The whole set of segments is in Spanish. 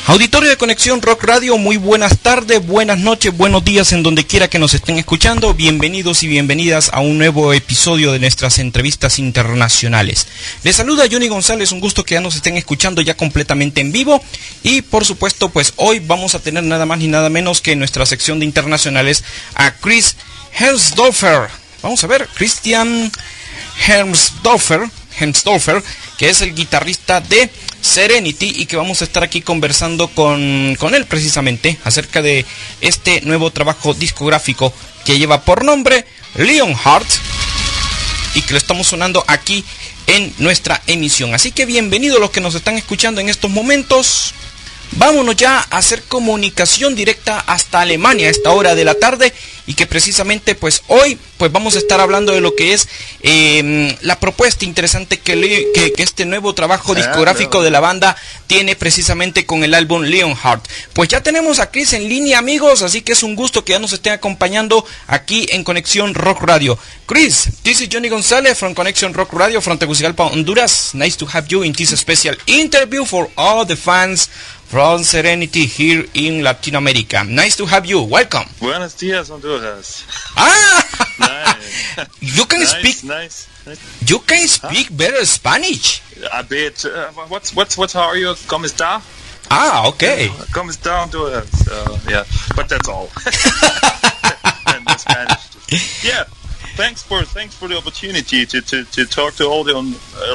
Auditorio de Conexión Rock Radio, muy buenas tardes, buenas noches, buenos días en donde quiera que nos estén escuchando. Bienvenidos y bienvenidas a un nuevo episodio de nuestras entrevistas internacionales. Les saluda Johonny González, un gusto que ya nos estén escuchando ya completamente en vivo. Y por supuesto, pues hoy vamos a tener nada más ni nada menos que en nuestra sección de internacionales a Chris Hemsdorfer. Vamos a ver, Christian Hemsdorfer, que es el guitarrista de Serenity y que vamos a estar aquí conversando con él precisamente acerca de este nuevo trabajo discográfico que lleva por nombre Lionheart y que lo estamos sonando aquí en nuestra emisión. Así que bienvenidos los que nos están escuchando en estos momentos. Vámonos ya a hacer comunicación directa hasta Alemania a esta hora de la tarde y que precisamente pues hoy pues vamos a estar hablando de lo que es la propuesta interesante que este nuevo trabajo discográfico de la banda tiene precisamente con el álbum Lionheart. Pues ya tenemos a Chris en línea, amigos, así que es un gusto que ya nos estén acompañando aquí en Conexión Rock Radio. Chris, this is Johonny González from Conexión Rock Radio from Tegucigalpa, Honduras. Nice to have you in this special interview for all the fans from Serenity here in Latin America. Nice to have you. Welcome. Buenos días, Honduras. Ah, Nice. you can speak. Nice. You can speak better Spanish. A bit. What's how are you? ¿Cómo está? Ah, okay. ¿Cómo está, Honduras? Yeah, but that's all. And the Spanish. Yeah. Thanks for the opportunity to talk to all the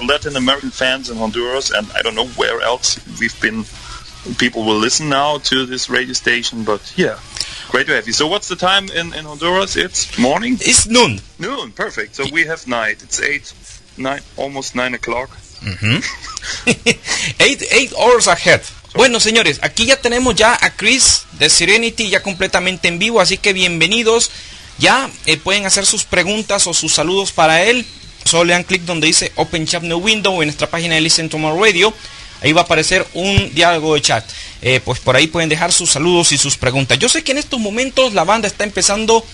Latin American fans in Honduras, and I don't know where else we've been. People will listen now to this radio station, but yeah, great to have you. So what's the time in Honduras? It's morning? It's noon. Noon, perfect. So we have night. It's 9, almost 9 o'clock. Mm-hmm. 8 hours ahead. Bueno, señores, aquí ya tenemos ya a Chris de Serenity ya completamente en vivo, así que bienvenidos. Ya pueden hacer sus preguntas o sus saludos para él. Solo le dan clic donde dice Open Chat New Window en nuestra página de Listen to My Radio. Ahí va a aparecer un diálogo de chat. Pues por ahí pueden dejar sus saludos y sus preguntas. Yo sé que en estos momentos la banda está empezando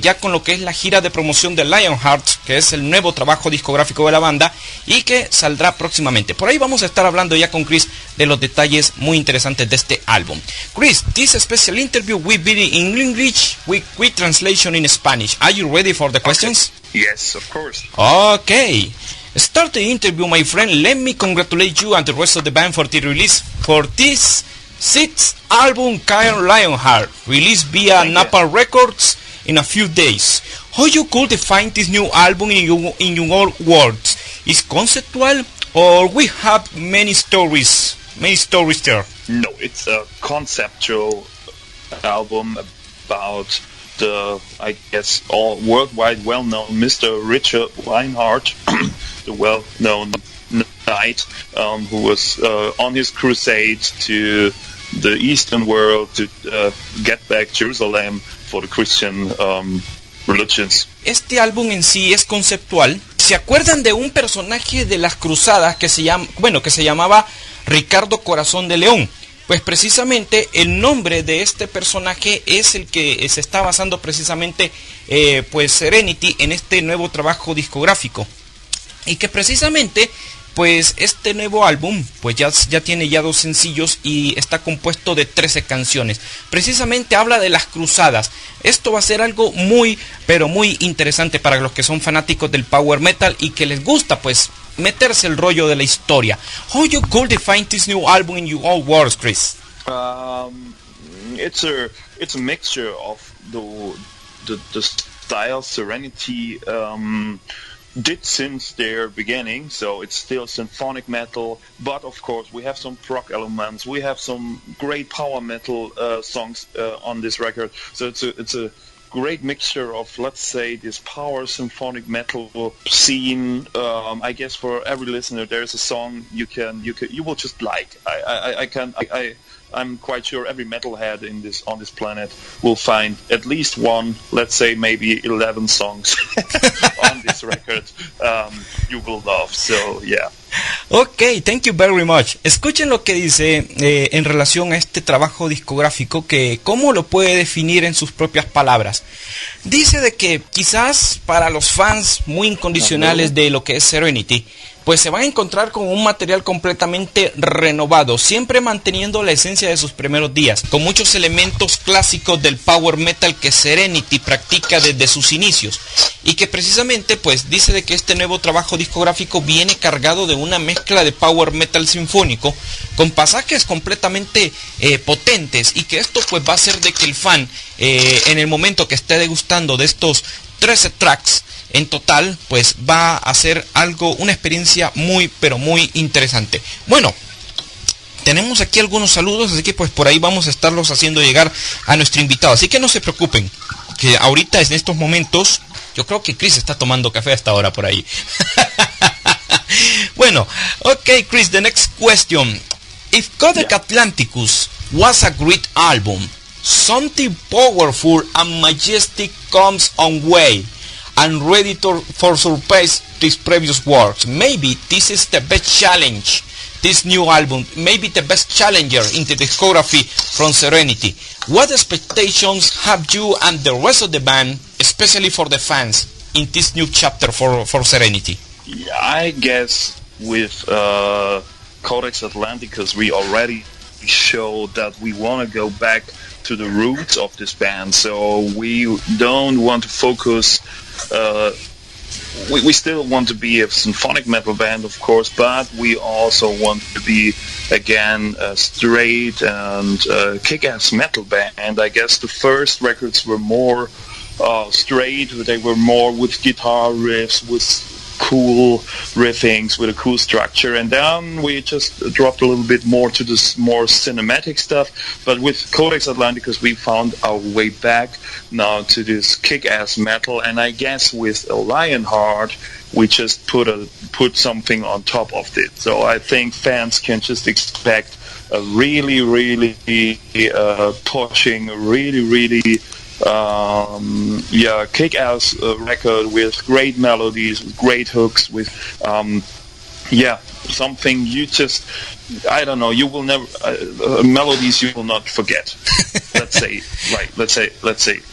ya con lo que es la gira de promoción de Lionheart, que es el nuevo trabajo discográfico de la banda y que saldrá próximamente. Por ahí vamos a estar hablando ya con Chris de los detalles muy interesantes de este álbum. Chris, this special interview will be in English with translation in Spanish. Are you ready for the questions? Yes, of course. Okay. Start the interview, my friend. Let me congratulate you and the rest of the band for the release for this 6th album, Lionheart, released via Napalm Records in a few days. How you could define this new album in your words? Is conceptual or we have many stories there? No, it's a conceptual album about the, I guess, all worldwide well-known Mr. Richard Lionheart, the well-known knight who was on his crusade to the Eastern world to get back Jerusalem for the Christian religions. Este álbum en sí es conceptual. ¿Se acuerdan de un personaje de las cruzadas que se llamaba Ricardo Corazón de León? Pues precisamente el nombre de este personaje es el que se está basando precisamente pues Serenity en este nuevo trabajo discográfico. Y que precisamente pues este nuevo álbum pues ya tiene ya 2 sencillos y está compuesto de 13 canciones. Precisamente habla de las cruzadas. Esto va a ser algo muy pero muy interesante para los que son fanáticos del power metal y que les gusta pues meterse el rollo de la historia. How you could define this new album in your own words, Chris? It's a mixture of the style Serenity did since their beginning, so it's still symphonic metal, but of course we have some prog elements, we have some great power metal songs on this record, so it's a great mixture of, let's say, this power symphonic metal scene. I guess for every listener there is a song you will just like. I'm quite sure every metalhead on this planet will find at least one, let's say maybe 11 songs on this record you will love. So yeah. Ok, thank you very much. Escuchen lo que dice en relación a este trabajo discográfico, que cómo lo puede definir en sus propias palabras. Dice de que quizás para los fans muy incondicionales de lo que es Serenity, pues se van a encontrar con un material completamente renovado, siempre manteniendo la esencia de sus primeros días, con muchos elementos clásicos del Power Metal que Serenity practica desde sus inicios, y que precisamente pues dice de que este nuevo trabajo discográfico viene cargado de una mezcla de Power Metal sinfónico con pasajes completamente potentes, y que esto pues va a hacer de que el fan en el momento que esté degustando de estos 13 tracks en total, pues va a ser una experiencia muy, pero muy interesante. Bueno, tenemos aquí algunos saludos, así que pues por ahí vamos a estarlos haciendo llegar a nuestro invitado. Así que no se preocupen, que ahorita en estos momentos, yo creo que Chris está tomando café hasta ahora por ahí. Bueno, okay Chris, the next question. If Codex Atlanticus was a great album, something powerful and majestic comes on way and ready for surpass these previous works. Maybe this is the best challenge, this new album, maybe the best challenger in the discography from Serenity. What expectations have you and the rest of the band, especially for the fans, in this new chapter for Serenity? Yeah, I guess with Codex Atlanticus we already showed that we want to go back to the roots of this band, so we don't want to focus. We still want to be a symphonic metal band, of course, but we also want to be again a straight and kick-ass metal band. I guess the first records were more straight; they were more with guitar riffs, with cool riffings, with a cool structure, and then we just dropped a little bit more to this more cinematic stuff. But with Codex Atlanticus we found our way back now to this kick-ass metal, and I guess with Lionheart we just put something on top of it. So I think fans can just expect a really pushing, really kick-ass record with great melodies, with great hooks, with something you just, I don't know, you will never melodies you will not forget. Let's say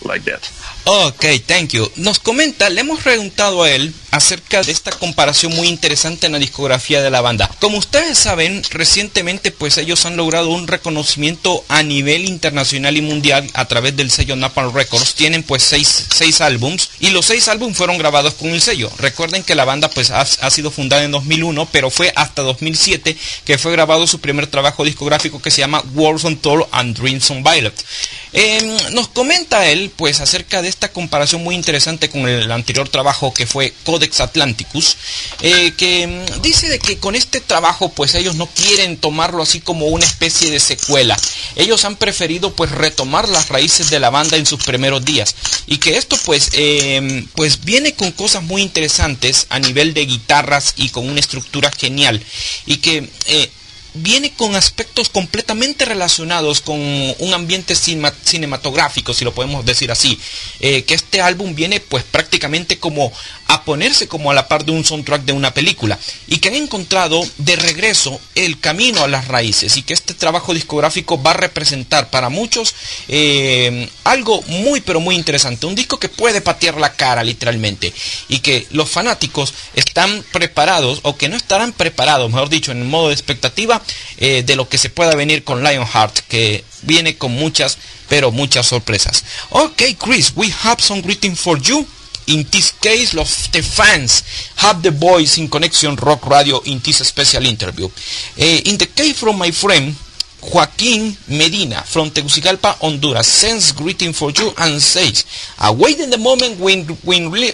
like that. Ok, thank you. Nos comenta, le hemos preguntado a él acerca de esta comparación muy interesante en la discografía de la banda. Como ustedes saben, recientemente pues ellos han logrado un reconocimiento a nivel internacional y mundial a través del sello Napalm Records. Tienen pues seis álbums, y los 6 álbumes fueron grabados con el sello. Recuerden que la banda pues ha sido fundada en 2001, pero fue hasta 2007 que fue grabado su primer trabajo discográfico, que se llama Words Untold and Dreams Unveiled. Nos comenta él pues acerca de esta comparación muy interesante con el anterior trabajo, que fue Codex Atlanticus, que dice de que con este trabajo pues ellos no quieren tomarlo así como una especie de secuela. Ellos han preferido pues retomar las raíces de la banda en sus primeros días, y que esto pues viene con cosas muy interesantes a nivel de guitarras y con una estructura genial, y que viene con aspectos completamente relacionados con un ambiente cinematográfico, si lo podemos decir así, que este álbum viene pues prácticamente como a ponerse como a la par de un soundtrack de una película, y que han encontrado de regreso el camino a las raíces, y que este trabajo discográfico va a representar para muchos algo muy pero muy interesante, un disco que puede patear la cara literalmente, y que los fanáticos están preparados, o que no estarán preparados, mejor dicho, en modo de expectativa de lo que se pueda venir con Lionheart, que viene con muchas pero muchas sorpresas. Okay, Chris, we have some greeting for you. In this case, the fans have the voice in Conexion Rock Radio in this special interview. In the case from my friend Joaquín Medina from Tegucigalpa, Honduras, sends greeting for you and says, awaiting the moment when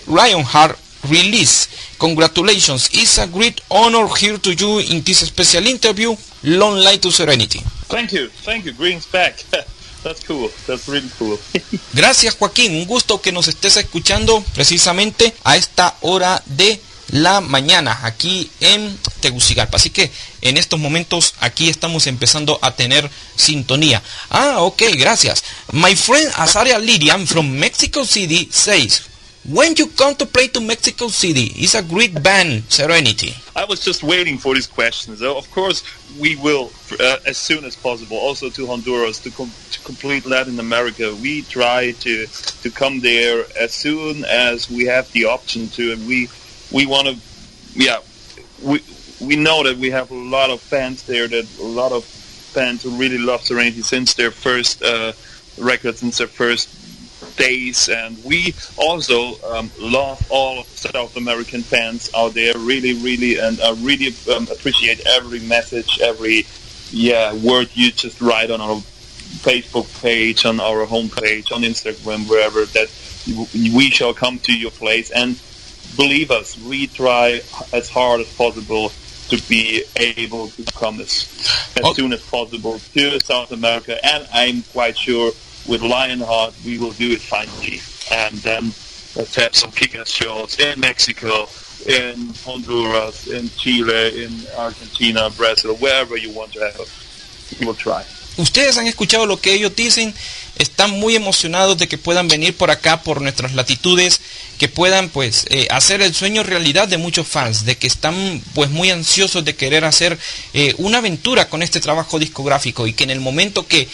Lionheart release. Congratulations, it's a great honor here to you in this special interview. Long life to Serenity. Thank you, greetings back. That's cool, that's really cool. Gracias, Joaquín, un gusto que nos estés escuchando precisamente a esta hora de la mañana aquí en Tegucigalpa. Así que en estos momentos aquí estamos empezando a tener sintonía. Ok, gracias. My friend Azaria Lydian from Mexico City says, when you come to play to Mexico City, it's a great band, Serenity. I was just waiting for this question. So of course we will, as soon as possible, also to Honduras, to complete Latin America. We try to come there as soon as we have the option to, and we want to, we know that we have a lot of fans there, that a lot of fans who really love Serenity since their first record, since their first days, and we also love all of South American fans out there, really, and I really appreciate every message, every word you just write on our Facebook page, on our homepage, on Instagram, wherever, that we shall come to your place. And believe us, we try as hard as possible to be able to come as soon as possible to South America, and I'm quite sure with Lionheart we will do it finally. And then let's have some kick-ass shows in Mexico, in Honduras, in Chile, in Argentina, Brazil, wherever you want to have it. We will try. Ustedes han escuchado lo que ellos dicen, están muy emocionados de que puedan venir por acá, por nuestras latitudes, que puedan pues hacer el sueño realidad de muchos fans, de que están pues muy ansiosos de querer hacer una aventura con este trabajo discográfico, y que en el momento que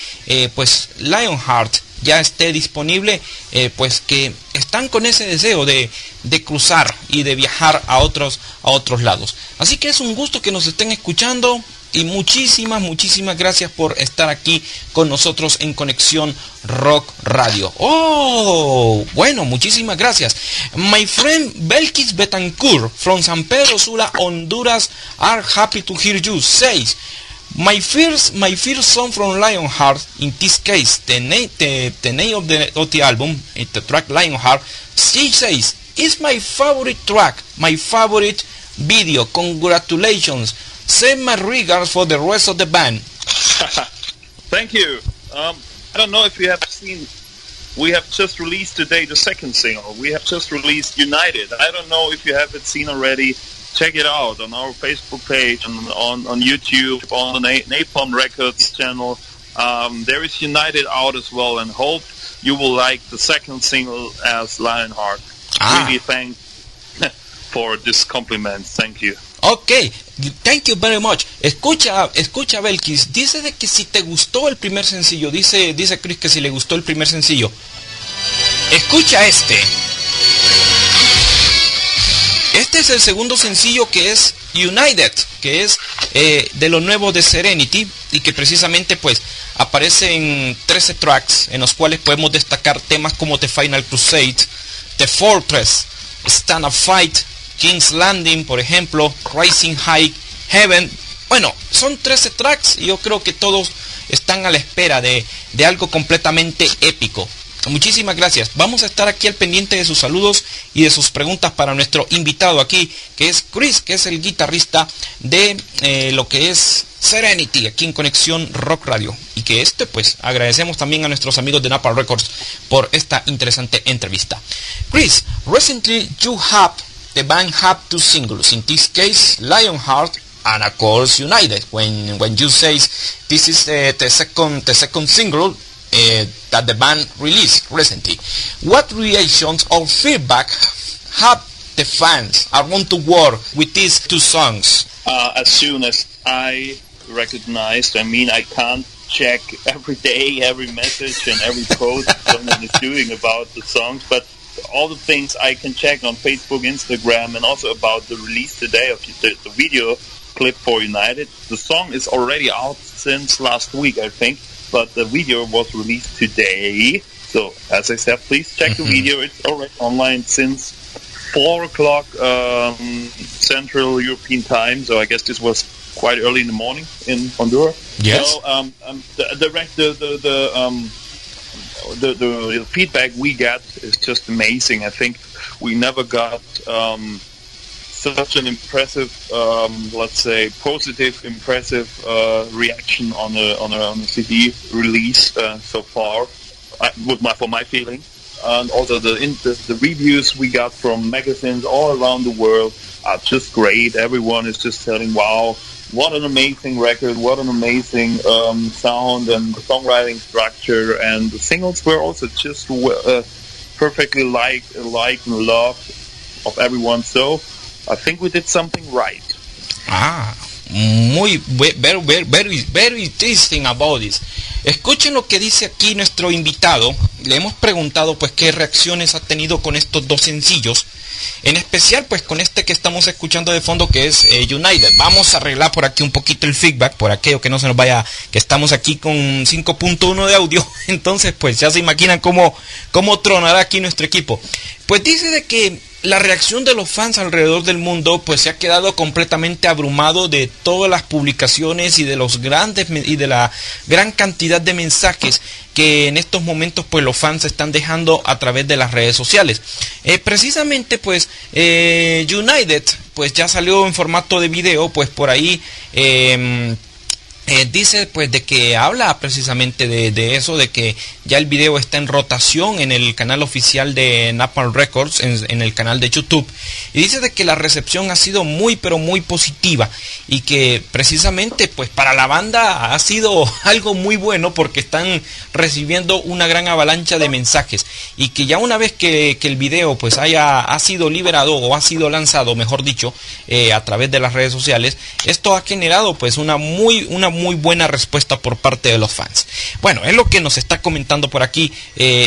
pues Lionheart ya esté disponible, pues que están con ese deseo de cruzar y de viajar a otros lados. Así que es un gusto que nos estén escuchando. Y muchísimas gracias por estar aquí con nosotros en Conexión Rock Radio. Oh, bueno, muchísimas gracias. My friend Belkis Betancourt from San Pedro Sula, Honduras, are happy to hear you. Says, my first song from Lionheart, in this case, the name of the album, the track Lionheart, she says, it's my favorite track, my favorite video. Congratulations. Send my regards for the rest of the band. Thank you. I don't know if you have seen, we have just released today the second single. We have just released United. I don't know if you have it seen already. Check it out on our Facebook page, on YouTube, on the Napalm Records channel. There is United out as well, and hope you will like the second single as Lionheart. Really thanks for this compliment. Thank you. Okay, thank you very much. Escucha Belkis, dice de que si te gustó el primer sencillo, dice Chris que si le gustó el primer sencillo. Escucha este. Este es el segundo sencillo, que es United, que es de lo nuevo de Serenity, y que precisamente pues aparece en 13 tracks, en los cuales podemos destacar temas como The Final Crusade, The Fortress, Stand Up Fight, King's Landing, por ejemplo, Rising High, Heaven. Bueno, son 13 tracks y yo creo que todos están a la espera de algo completamente épico. Muchísimas gracias. Vamos a estar aquí al pendiente de sus saludos y de sus preguntas para nuestro invitado aquí, que es Chris, que es el guitarrista de lo que es Serenity, aquí en Conexión Rock Radio. Y que pues agradecemos también a nuestros amigos de Napalm Records por esta interesante entrevista. Chris, recently the band have two singles, in this case Lionheart and of course United. When you say this is the second single that the band released recently, what reactions or feedback have the fans around the world with these two songs? As soon as I recognized, I can't check every day every message and every post someone is doing about the songs, but all the things I can check on Facebook, Instagram, and also about the release today of the video clip for United. The song is already out since last week, I think, but the video was released today. So, as I said, please check the video. It's already online since 4 o'clock Central European time. So I guess this was quite early in the morning in Honduras. Yes. So the feedback we get is just amazing. I think we never got such an impressive, let's say, positive, impressive reaction on a CD release so far, for my feeling. And also the reviews we got from magazines all around the world are just great. Everyone is just telling, wow, what an amazing record, what an amazing sound and songwriting structure, and the singles were also just perfectly liked and loved of everyone. So I think we did something right. Very interesting about this. Escuchen lo que dice aquí nuestro invitado. Le hemos preguntado pues qué reacciones ha tenido con estos dos sencillos, En especial pues con este que estamos escuchando de fondo, que es United. Vamos a arreglar por aquí un poquito el feedback, por aquello que no se nos vaya, que estamos aquí con 5.1 de audio. Entonces pues ya se imaginan cómo tronará aquí nuestro equipo. Pues dice de que la reacción de los fans alrededor del mundo pues se ha quedado completamente abrumado de todas las publicaciones y de la gran cantidad de mensajes que en estos momentos pues los fans están dejando a través de las redes sociales. Precisamente pues United pues ya salió en formato de video, pues por ahí dice pues de que habla precisamente de eso, de que ya el video está en rotación en el canal oficial de Napalm Records, en el canal de YouTube, y dice de que la recepción ha sido muy pero muy positiva, y que precisamente pues para la banda ha sido algo muy bueno, porque están recibiendo una gran avalancha de mensajes, y que ya una vez que el video pues ha sido liberado, o ha sido lanzado mejor dicho, a través de las redes sociales, esto ha generado pues una muy buena respuesta por parte de los fans. Bueno, es lo que nos está comentando por aquí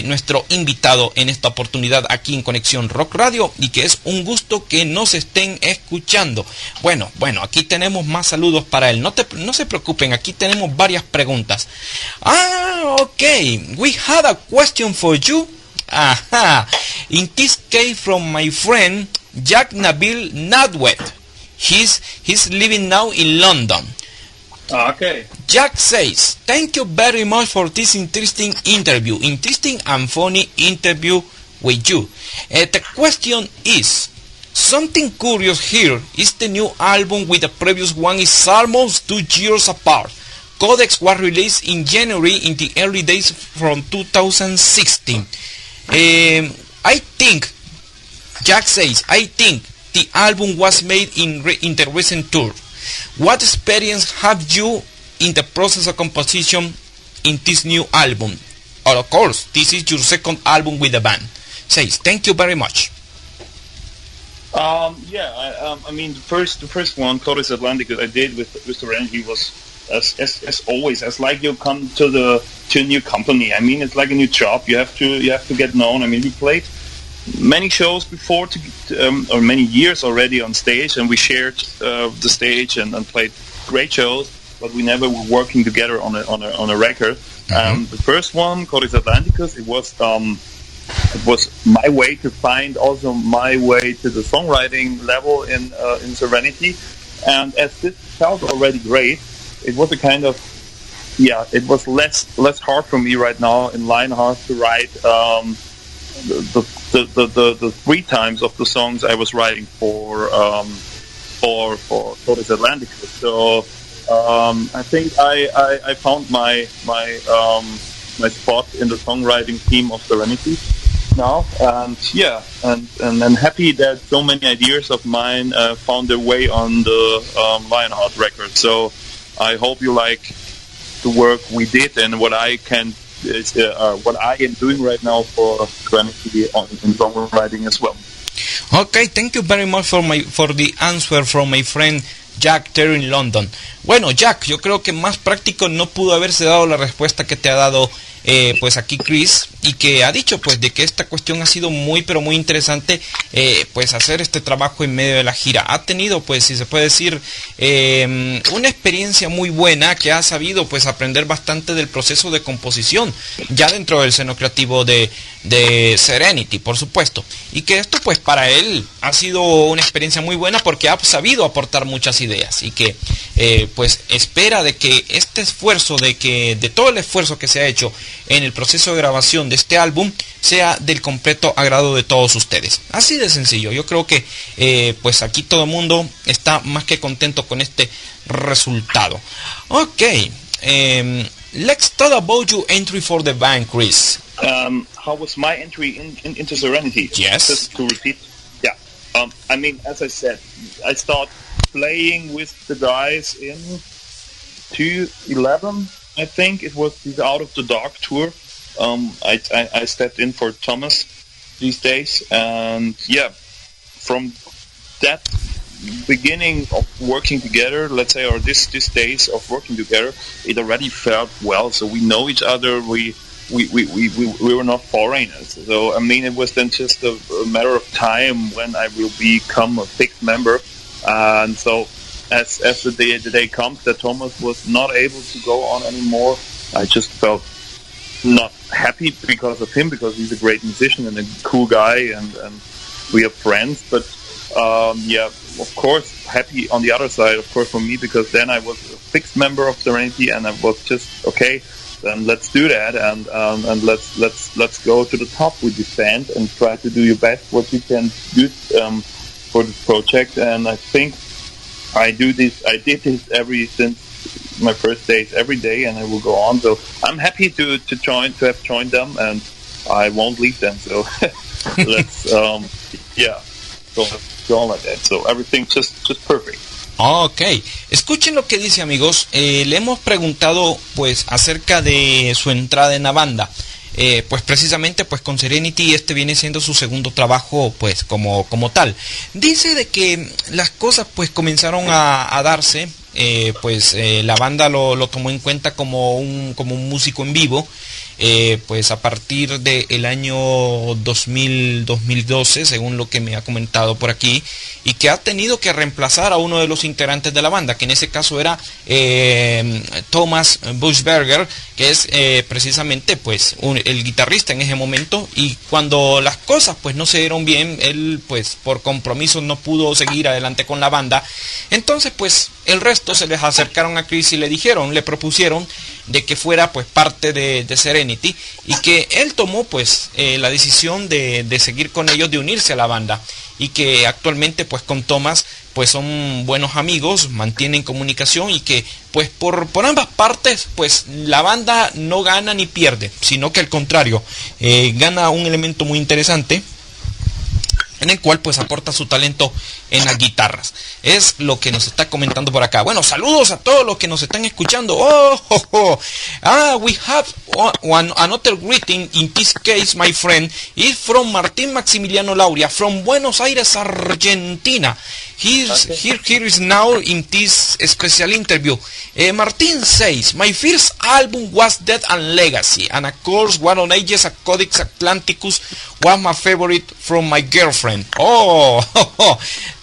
nuestro invitado en esta oportunidad aquí en Conexión Rock Radio, y que es un gusto que nos estén escuchando. Bueno, aquí tenemos más saludos para él. No se preocupen, aquí tenemos varias preguntas. Ok, we had a question for you. Aha, in this case from my friend Jack Nabil Nadwet. He's living now in London. Okay. Jack says, thank you very much for this interesting and funny interview with you. The question is, something curious here is the new album with the previous one is almost 2 years apart. Codex was released in January in the early days from 2016. Jack says, I think the album was made in the recent tour. What experience have you in the process of composition in this new album? Or of course, this is your second album with the band. Says, thank you very much. I mean, the first one, Codex Atlanticus, I did with Serenity was as always, as like you come to a new company. I mean, it's like a new job. You have to get known. I mean, we played many shows before or many years already on stage, and we shared the stage and played great shows, but we never were working together on a record. Mm-hmm. The first one, Codex Atlanticus, it was my way to find also my way to the songwriting level in Serenity, and as this felt already great, it was a kind of it was less hard for me right now in Lionheart to write the 3 times of the songs I was writing for Codex Atlanticus. So I think I found my spot in the songwriting team of Serenity now, and I'm happy that so many ideas of mine found their way on the Lionheart record. So I hope you like the work we did and what I am doing right now for Serenity in songwriting as well. Okay, thank you very much for the answer from my friend Jack there in London. Bueno, Jack, yo creo que más práctico no pudo haberse dado la respuesta que te ha dado pues aquí Chris, y que ha dicho pues de que esta cuestión ha sido muy pero muy interesante, pues hacer este trabajo en medio de la gira. Ha tenido pues, si se puede decir, una experiencia muy buena, que ha sabido pues aprender bastante del proceso de composición ya dentro del seno creativo de Serenity, por supuesto, y que esto pues para él ha sido una experiencia muy buena, porque ha sabido aportar muchas ideas, y que pues espera de que este esfuerzo, de todo el esfuerzo que se ha hecho en el proceso de grabación de este álbum, sea del completo agrado de todos ustedes. Así de sencillo. Yo creo que pues aquí todo el mundo está más que contento con este resultado. Ok, let's talk about your entry for the band, Chris. How was my entry into Serenity? Yes. Just to repeat. Yeah. I mean, as I said, I started playing with the guys in 2011. I think it was the Out of the Dark tour. I stepped in for Thomas these days, and from that beginning of working together, let's say, or this days of working together, it already felt well. So we know each other. We we were not foreigners. So I mean, it was then just a matter of time when I will become a fixed member. And so as the day comes that Thomas was not able to go on anymore, I just felt not happy because of him, because he's a great musician and a cool guy, and we are friends. But of course, happy on the other side, of course, for me, because then I was a fixed member of Serenity, and I was just okay. Then let's do that, and let's go to the top with this band and try to do your best what you can do for this project. And I think I did this since my first days every day, and I will go on. So I'm happy to have joined them, and I won't leave them. So let's go on like that. So everything just perfect. Ok, escuchen lo que dice, amigos. Le hemos preguntado pues acerca de su entrada en la banda. Pues precisamente pues con Serenity este viene siendo su segundo trabajo pues como tal. Dice de que las cosas pues comenzaron a darse, la banda lo tomó en cuenta como un músico en vivo. Pues a partir del año 2012, según lo que me ha comentado por aquí, y que ha tenido que reemplazar a uno de los integrantes de la banda, que en ese caso era Thomas Buschberger, que es precisamente pues el guitarrista en ese momento. Y cuando las cosas pues no se dieron bien, él pues por compromisos no pudo seguir adelante con la banda. Entonces pues el resto se les acercaron a Chris y le propusieron de que fuera pues parte de Serenity, y que él tomó pues la decisión de seguir con ellos, de unirse a la banda, y que actualmente pues con Thomas pues son buenos amigos, mantienen comunicación, y que pues por ambas partes pues la banda no gana ni pierde, sino que al contrario, gana un elemento muy interesante, en el cual pues aporta su talento en las guitarras. Es lo que nos está comentando por acá. Bueno, saludos a todos los que nos están escuchando. We have another greeting. In this case, my friend, is from Martín Maximiliano Lauria, from Buenos Aires, Argentina. Here is now in this special interview. Martin says, my first album was Death and Legacy, and of course, One on Ages, a Codex Atlanticus was my favorite from my girlfriend.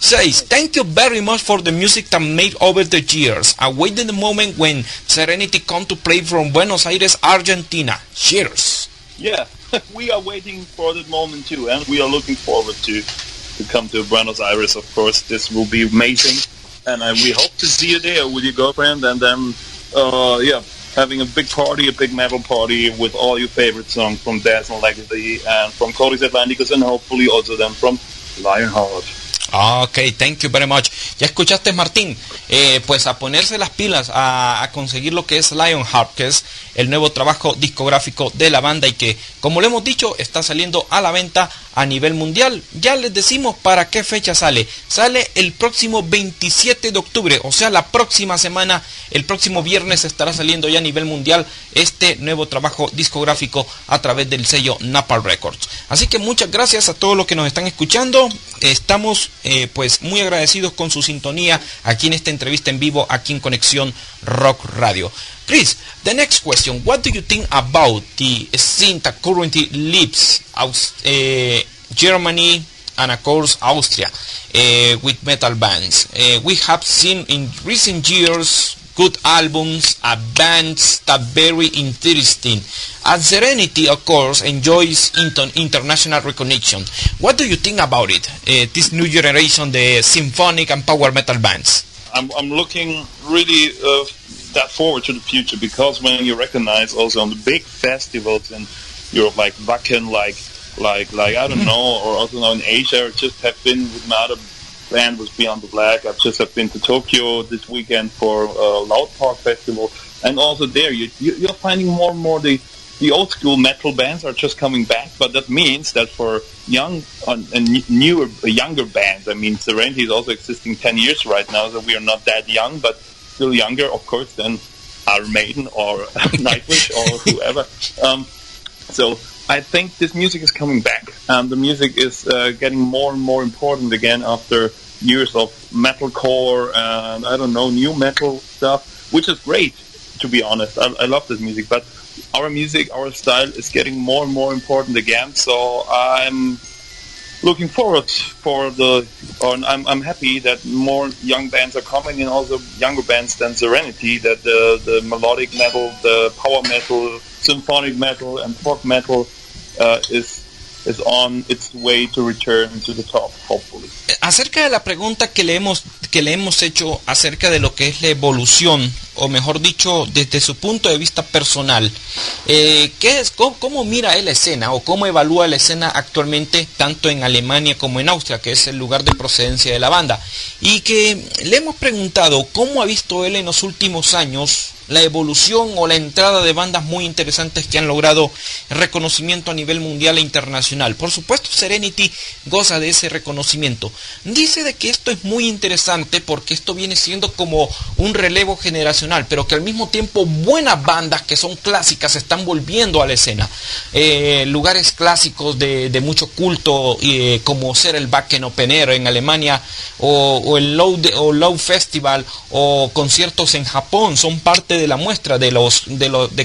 Says, thank you very much for the music that made over the years. I waited the moment when Serenity come to play from Buenos Aires, Argentina. Cheers. Yeah, we are waiting for that moment too, and we are looking forward to come to Buenos Aires. Of course, this will be amazing, and we hope to see you there with your girlfriend, and then having a big metal party with all your favorite songs from Death and Legacy and from Codex Atlanticus, and hopefully also then from Lionheart. Ok, thank you very much. Ya escuchaste, Martín, pues a ponerse las pilas, a conseguir lo que es Lionheart, que es el nuevo trabajo discográfico de la banda, y que, como le hemos dicho, está saliendo a la venta a nivel mundial. Ya les decimos para qué fecha sale. Sale el próximo 27 de octubre, o sea, la próxima semana, el próximo viernes estará saliendo ya a nivel mundial este nuevo trabajo discográfico a través del sello Napalm Records. Así que muchas gracias a todos los que nos están escuchando. Estamos pues muy agradecidos con su sintonía aquí en esta entrevista en vivo aquí en Conexión Rock Radio. Chris, the next question: what do you think about the scene that currently lives Germany and of course Austria with metal bands? We have seen in recent years good albums, bands that very interesting. And Serenity, of course, enjoys international recognition. What do you think about it? This new generation, the symphonic and power metal bands. I'm looking really that forward to the future, because when you recognize also on the big festivals in Europe, like Wacken, like I don't know, or also now in Asia, I just have been with my other band was Beyond the Black. I've just have been to Tokyo this weekend for Loud Park Festival, and also there you're finding more and more the old school metal bands are just coming back. But that means that for young and younger bands, I mean, Serenity is also existing 10 years right now, so we are not that young, but still younger, of course, than Iron Maiden or Nightwish or whoever. So I think this music is coming back. The music is getting more and more important again after years of metalcore and, I don't know, new metal stuff, which is great. to be honest. I love this music, but our music, our style is getting more and more important again. So I'm looking forward I'm happy that more young bands are coming, and also younger bands than Serenity, that the melodic metal, the power metal, symphonic metal and folk metal is on its way to return to the top, hopefully. Acerca de la pregunta que le hemos hecho acerca de lo que es la evolución, o mejor dicho, desde su punto de vista personal, ¿cómo mira él la escena o cómo evalúa la escena actualmente, tanto en Alemania como en Austria, que es el lugar de procedencia de la banda? Y que le hemos preguntado cómo ha visto él en los últimos años la evolución o la entrada de bandas muy interesantes que han logrado reconocimiento a nivel mundial e internacional. Por supuesto, Serenity goza de ese reconocimiento. Dice de que esto es muy interesante porque esto viene siendo como un relevo generacional, pero que al mismo tiempo buenas bandas que son clásicas están volviendo a la escena. Lugares clásicos de mucho culto, como ser el Wacken Open Air en Alemania, o el Low Festival, o conciertos en Japón, son parte de la muestra de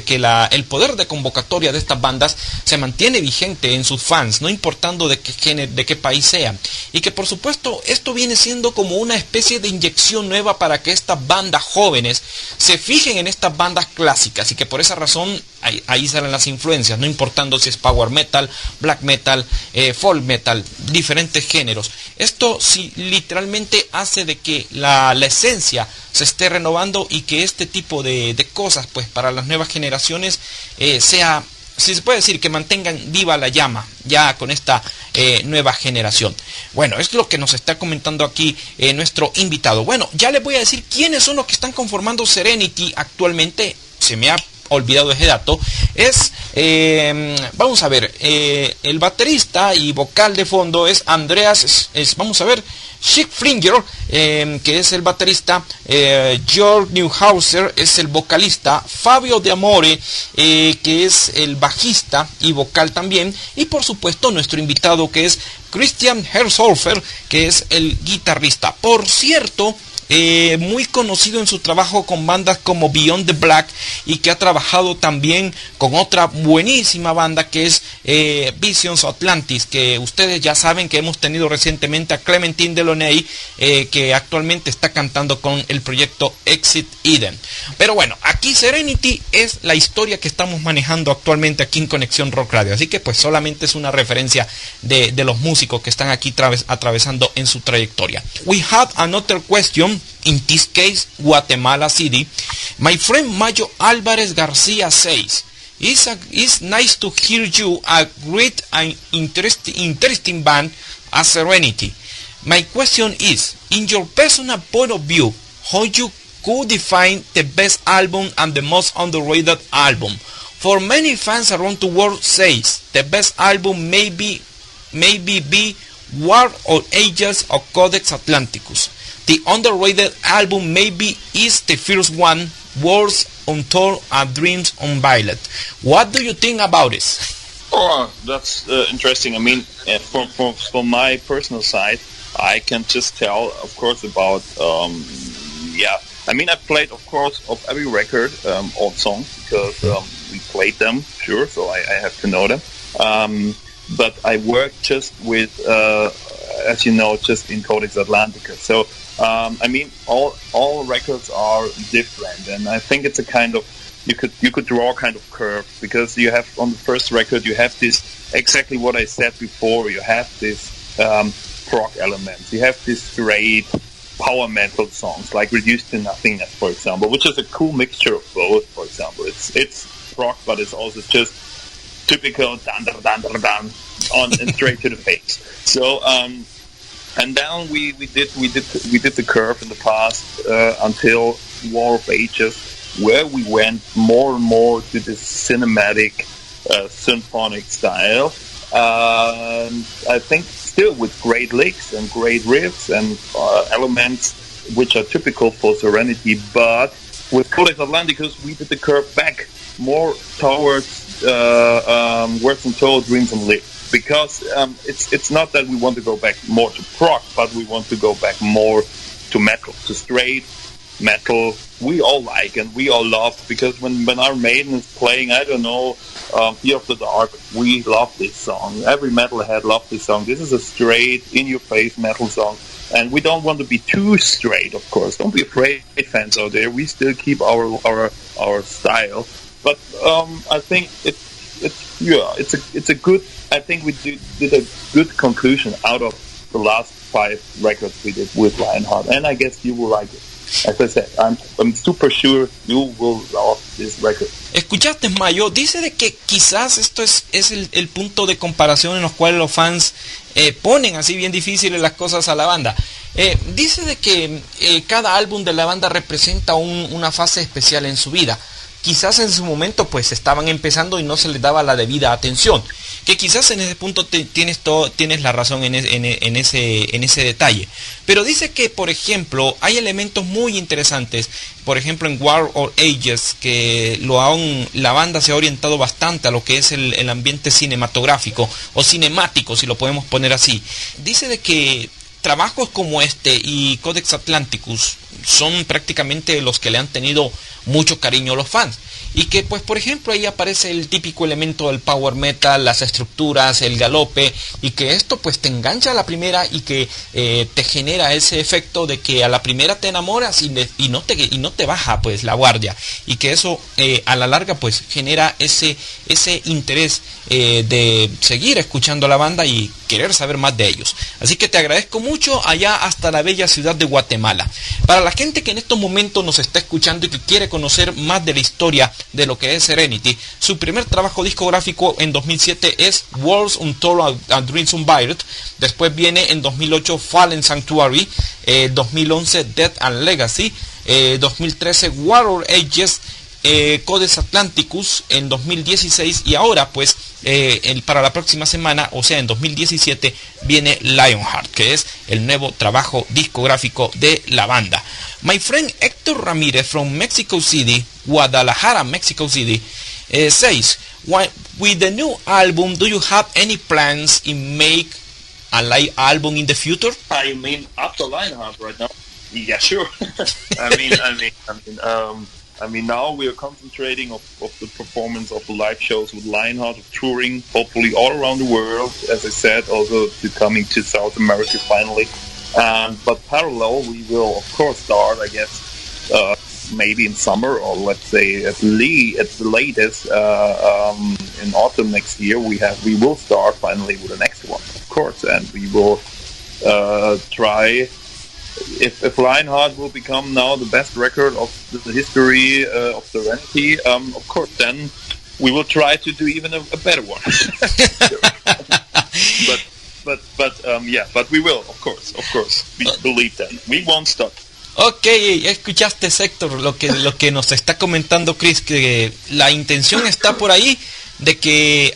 que el poder de convocatoria de estas bandas se mantiene vigente en sus fans, no importando de qué país sean, y que por supuesto esto viene siendo como una especie de inyección nueva para que estas bandas jóvenes se fijen en estas bandas clásicas, y que por esa razón ahí salen las influencias, no importando si es power metal, black metal, folk metal, diferentes géneros. Esto sí literalmente hace de que la esencia se esté renovando, y que este tipo de cosas, pues para las nuevas generaciones sea, si se puede decir, que mantengan viva la llama ya con esta nueva generación. Bueno, es lo que nos está comentando aquí nuestro invitado. Bueno, ya les voy a decir quiénes son los que están conformando Serenity actualmente. Se me ha olvidado ese dato. Vamos a ver, el baterista y vocal de fondo es Andreas, Schipflinger, que es el baterista, Georg Neuhauser es el vocalista, Fabio D'Amore, que es el bajista y vocal también, y por supuesto nuestro invitado, que es Christian Hersolfer, que es el guitarrista. Por cierto, muy conocido en su trabajo con bandas como Beyond the Black, y que ha trabajado también con otra buenísima banda que es Visions Atlantis, que ustedes ya saben que hemos tenido recientemente a Clementine Delaunay, que actualmente está cantando con el proyecto Exit Eden. Pero bueno, aquí Serenity es la historia que estamos manejando actualmente aquí en Conexión Rock Radio, así que pues solamente es una referencia de los músicos que están aquí atravesando en su trayectoria. We have another question. In this case, Guatemala City. My friend Mayo Álvarez García says, it's nice to hear you, a great and interesting band as Serenity. My question is, in your personal point of view, how you could define the best album and the most underrated album? For many fans around the world says the best album maybe be War of Ages or Codex Atlanticus. The underrated album maybe is the first one, Words Untold and Dreams Unveiled. What do you think about this? Oh, that's interesting. I mean, from my personal side, I can just tell, of course, about I mean, I played, of course, of every record, old songs, because we played them, sure, so I have to know them. But I worked just with, as you know, just in Codex Atlanticus. So, I mean, all records are different, and I think it's a kind of, you could draw a kind of curve, because you have, on the first record, you have this, exactly what I said before, you have this prog elements, you have this straight power metal songs, like Reduced to Nothingness, for example, which is a cool mixture of both, for example. It's prog, but it's also just typical dan and straight to the face. So, and then we did the curve in the past until War of Ages, where we went more and more to this cinematic symphonic style. I think still with great licks and great riffs and elements which are typical for Serenity, but with Codex Atlanticus we did the curve back more towards Words Untold, Dreams Unveiled. Because it's not that we want to go back more to prog, but we want to go back more to metal, to straight metal we all like and we all love, because when Iron Maiden is playing, I don't know, Fear of the Dark, we love this song. Every metalhead loves this song. This is a straight, in-your-face metal song, and we don't want to be too straight, of course. Don't be afraid, fans out there. We still keep our style, but I think it's a good. I think we did a good conclusion out of the last 5 records we did with Lionheart, and I guess you will like it. As I said, I'm super sure you will love this record. Escuchaste, Mayo, dice de que quizás esto es el punto de comparación en los cuales los fans ponen así bien difíciles las cosas a la banda. Dice de que cada álbum de la banda representa una fase especial en su vida. Quizás en su momento pues estaban empezando y no se les daba la debida atención. Que quizás en ese punto tienes la razón en ese detalle. Pero dice que, por ejemplo, hay elementos muy interesantes. Por ejemplo, en War or Ages, que la banda se ha orientado bastante a lo que es el ambiente cinematográfico o cinemático, si lo podemos poner así. Dice de que trabajos como este y Codex Atlanticus son prácticamente los que le han tenido mucho cariño a los fans. Y que, pues, por ejemplo, ahí aparece el típico elemento del power metal, las estructuras, el galope, y que esto, pues, te engancha a la primera y que te genera ese efecto de que a la primera te enamoras y no te baja, pues, la guardia. Y que eso, a la larga, pues, genera ese interés de seguir escuchando a la banda y querer saber más de ellos. Así que te agradezco mucho, allá hasta la bella ciudad de Guatemala. Para la gente que en estos momentos nos está escuchando y que quiere conocer más de la historia de lo que es Serenity, su primer trabajo discográfico en 2007 es Worlds Untold and Dreams Unburied. Después viene en 2008 Fallen Sanctuary, 2011 Death and Legacy, 2013 War or Ages, Codex Atlanticus en 2016, y ahora pues para la próxima semana, o sea en 2017, viene Lionheart, que es el nuevo trabajo discográfico de la banda. My friend Héctor Ramírez from Mexico City, Guadalajara, Mexico City, says, with the new album, do you have any plans in make a live album in the future? I mean, after Lionheart right now, yeah, sure. I mean, now we are concentrating of the performance of the live shows with Lionheart, of touring, hopefully all around the world, as I said, also to coming to South America finally. But parallel, we will, of course, start, I guess, maybe in summer, or let's say at the latest in autumn next year, we will start finally with the next one, of course, and we will try. If Lionheart will become now the best record of the history of Serenity, of course, then we will try to do even a better one. But we will, of course. We believe that. We won't stop. Ok, escuchaste, Héctor, lo que nos está comentando Chris, que la intención está por ahí de que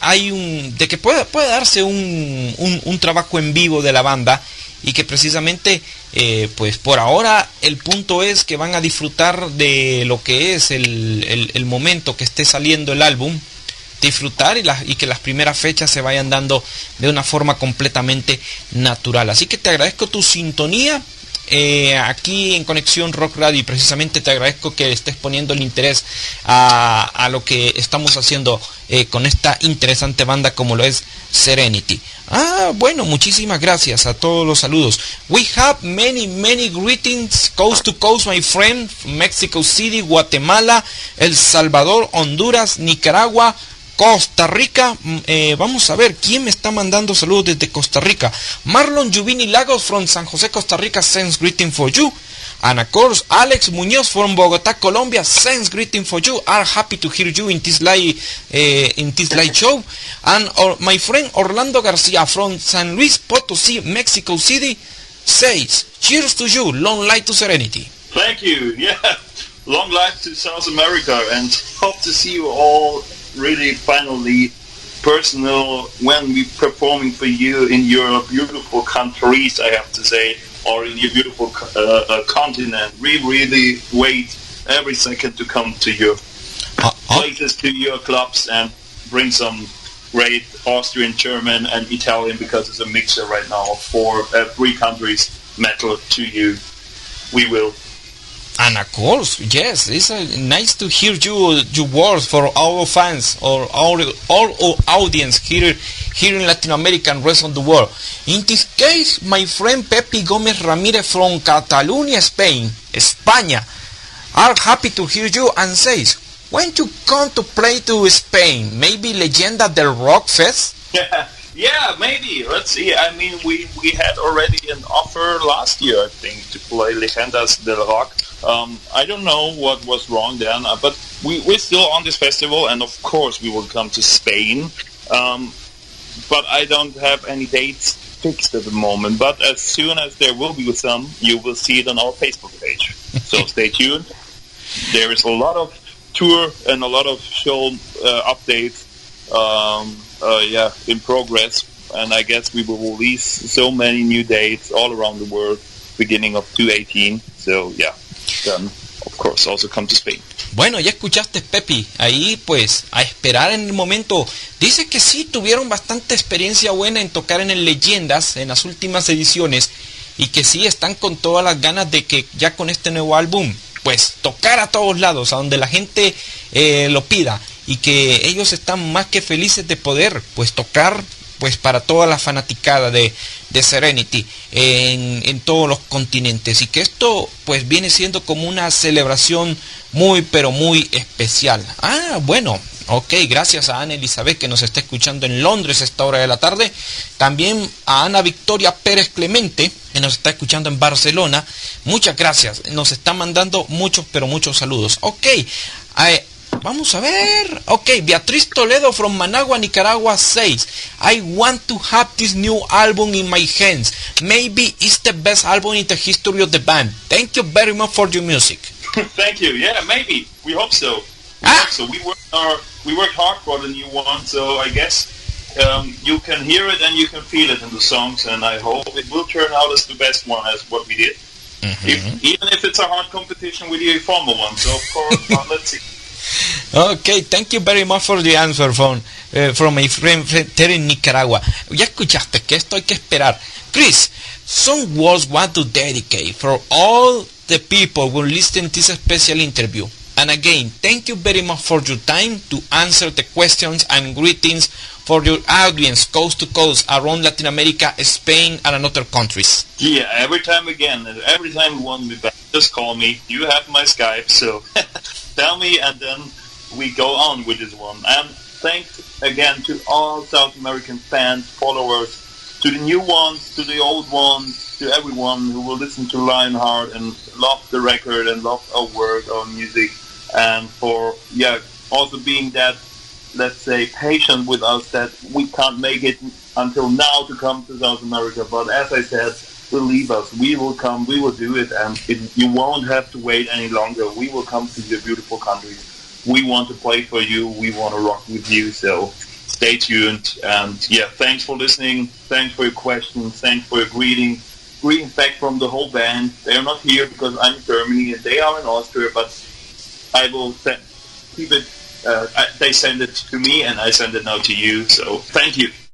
puede darse un trabajo en vivo de la banda, y que precisamente pues por ahora el punto es que van a disfrutar de lo que es el momento que esté saliendo el álbum, disfrutar y que las primeras fechas se vayan dando de una forma completamente natural. Así que te agradezco tu sintonía aquí en Conexión Rock Radio, y precisamente te agradezco que estés poniendo el interés a lo que estamos haciendo con esta interesante banda como lo es Serenity. Bueno, muchísimas gracias a todos los saludos. We have many greetings coast to coast, my friend, Mexico City, Guatemala, El Salvador, Honduras, Nicaragua, Costa Rica. Vamos a ver quién me está mandando saludos desde Costa Rica. Marlon Juvini Lagos from San José, Costa Rica, sends greeting for you. And of course, Alex Muñoz from Bogotá, Colombia, sends greeting for you. I'm happy to hear you in this live show. And my friend Orlando Garcia from San Luis Potosí, Mexico City, says, cheers to you, long life to Serenity. Thank you. Yeah, long life to South America, and hope to see you all really finally personal when we performing for you in your beautiful countries, I have to say, or in your beautiful continent. We really wait every second to come to your places, to your clubs, and bring some great Austrian, German, and Italian, because it's a mixture right now of three countries metal to you. We will. And of course, yes, it's nice to hear your words for our fans or all our audience here in Latin America and rest of the world. In this case, my friend Pepe Gomez Ramirez from Catalonia, Spain, España, are happy to hear you and says, when you come to play to Spain, maybe Leyenda del Rock Fest? Yeah, maybe. Let's see. I mean, we had already an offer last year, I think, to play Leyendas del Rock. I don't know what was wrong then, but we're still on this festival, and of course we will come to Spain. But I don't have any dates fixed at the moment. But as soon as there will be some, you will see it on our Facebook page. So stay tuned. There is a lot of tour and a lot of show updates. In progress, and I guess we will release so many new dates all around the world beginning of 2018. So then of course also come to Spain. Bueno, ya escuchaste, Pepi, ahí pues a esperar en el momento. Dice que sí tuvieron bastante experiencia buena en tocar en el Leyendas en las últimas ediciones y que sí están con todas las ganas de que ya con este nuevo álbum pues tocar a todos lados, a donde la gente lo pida, y que ellos están más que felices de poder pues tocar pues para toda la fanaticada de Serenity en todos los continentes, y que esto pues viene siendo como una celebración muy pero muy especial. Bueno, ok, gracias a Ana Elizabeth que nos está escuchando en Londres a esta hora de la tarde, también a Ana Victoria Pérez Clemente que nos está escuchando en Barcelona, muchas gracias, nos está mandando muchos pero muchos saludos. Ok, vamos a ver. Ok, Beatriz Toledo from Managua, Nicaragua says, I want to have this new album in my hands. Maybe it's the best album in the history of the band. Thank you very much for your music. Thank you. Yeah, maybe. We hope so. We worked hard for the new one, so I guess you can hear it and you can feel it in the songs, and I hope it will turn out as the best one as what we did. Mm-hmm. Even if it's a hard competition with the former one, so of course, let's see. Okay, thank you very much for the answer from my friend Terry in Nicaragua. Ya escuchaste que esto hay que esperar. Chris, some words want to dedicate for all the people who listen to this special interview. And again, thank you very much for your time to answer the questions and greetings for your audience coast to coast around Latin America, Spain, and other countries. Yeah, every time you want me back, just call me. You have my Skype, so tell me, and then we go on with this one. And thanks again to all South American fans, followers, to the new ones, to the old ones, to everyone who will listen to Lionheart and love the record and love our work, our music, and for also being that, let's say, patient with us that we can't make it until now to come to South America. But as I said, believe us, we will come, we will do it, and you won't have to wait any longer. We will come to your beautiful countries. We want to play for you. We want to rock with you. So stay tuned. And thanks for listening. Thanks for your questions. Thanks for your greetings. Greetings back from the whole band. They are not here because I'm in Germany and they are in Austria, but I will keep it. They send it to me and I send it now to you. So thank you.